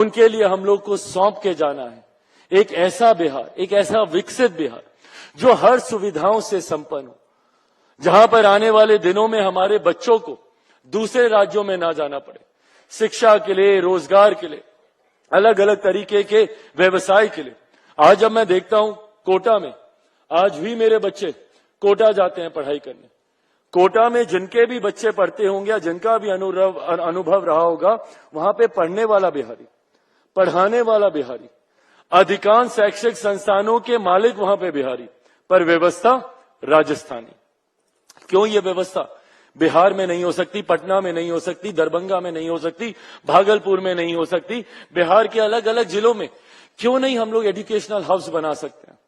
उनके लिए हम लोग को सौंप के जाना है एक ऐसा बिहार, एक ऐसा विकसित बिहार जो हर सुविधाओं से संपन्न हो, जहां पर आने वाले दिनों में हमारे बच्चों को दूसरे राज्यों में ना जाना पड़े, शिक्षा के लिए, रोजगार के लिए, अलग अलग तरीके के व्यवसाय के लिए। आज जब मैं देखता हूं कोटा में, आज भी मेरे बच्चे कोटा जाते हैं पढ़ाई करने। कोटा में जिनके भी बच्चे पढ़ते होंगे या जिनका भी अनुभव रहा होगा, वहां पे पढ़ने वाला बिहारी, पढ़ाने वाला बिहारी, अधिकांश शैक्षिक संस्थानों के मालिक वहां पे बिहारी, पर व्यवस्था राजस्थानी। क्यों ये व्यवस्था बिहार में नहीं हो सकती, पटना में नहीं हो सकती, दरभंगा में नहीं हो सकती, भागलपुर में नहीं हो सकती? बिहार के अलग अलग जिलों में क्यों नहीं हम लोग एजुकेशनल हब्स बना सकते हैं?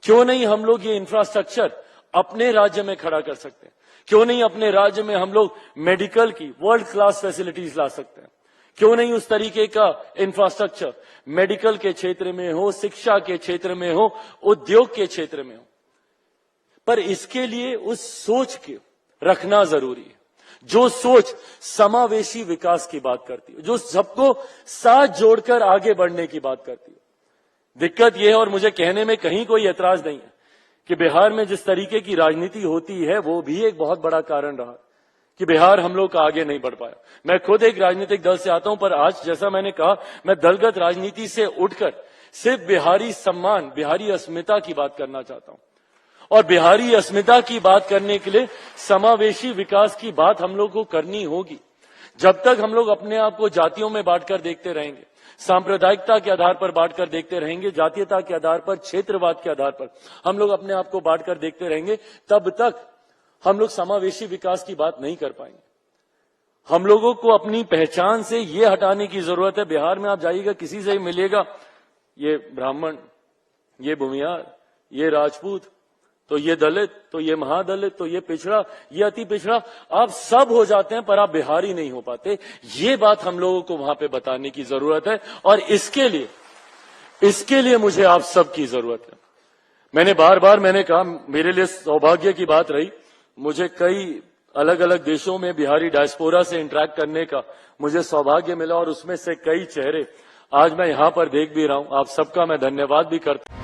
क्यों नहीं हम लोग ये इंफ्रास्ट्रक्चर अपने राज्य में खड़ा कर सकते हैं? क्यों नहीं अपने राज्य में हम लोग मेडिकल की वर्ल्ड क्लास फैसिलिटीज ला सकते हैं? क्यों नहीं उस तरीके का इंफ्रास्ट्रक्चर मेडिकल के क्षेत्र में हो, शिक्षा के क्षेत्र में हो, उद्योग के क्षेत्र में हो? पर इसके लिए उस सोच के रखना जरूरी है, जो सोच समावेशी विकास की बात करती है, जो सबको साथ जोड़कर आगे बढ़ने की बात करती है। दिक्कत यह है, और मुझे कहने में कहीं कोई ऐतराज नहीं है, कि बिहार में जिस तरीके की राजनीति होती है वो भी एक बहुत बड़ा कारण रहा कि बिहार हम लोग का आगे नहीं बढ़ पाया। मैं खुद एक राजनीतिक दल से आता हूं, पर आज जैसा मैंने कहा, मैं दलगत राजनीति से उठकर सिर्फ बिहारी सम्मान, बिहारी अस्मिता की बात करना चाहता हूं। और बिहारी अस्मिता की बात करने के लिए समावेशी विकास की बात हम लोग को करनी होगी। जब तक हम लोग अपने आप को जातियों में बांटकर देखते रहेंगे, सांप्रदायिकता के आधार पर बांटकर देखते रहेंगे, जातीयता के आधार पर, क्षेत्रवाद के आधार पर हम लोग अपने आप को बांटकर देखते रहेंगे, तब तक हम लोग समावेशी विकास की बात नहीं कर पाएंगे। हम लोगों को अपनी पहचान से ये हटाने की जरूरत है। बिहार में आप जाइएगा, किसी से ही मिलिएगा, ये ब्राह्मण, ये भूमिहार, ये राजपूत, तो ये दलित, तो ये महादलित, तो ये पिछड़ा, ये अति पिछड़ा, आप सब हो जाते हैं, पर आप बिहारी नहीं हो पाते। ये बात हम लोगों को वहां पे बताने की जरूरत है, और इसके लिए मुझे आप सबकी जरूरत है। मैंने बार बार कहा, मेरे लिए सौभाग्य की बात रही, मुझे कई अलग अलग देशों में बिहारी डायस्पोरा से इंटरेक्ट करने का मुझे सौभाग्य मिला, और उसमें से कई चेहरे आज मैं यहां पर देख भी रहा हूं। आप सबका मैं धन्यवाद भी करता हूं।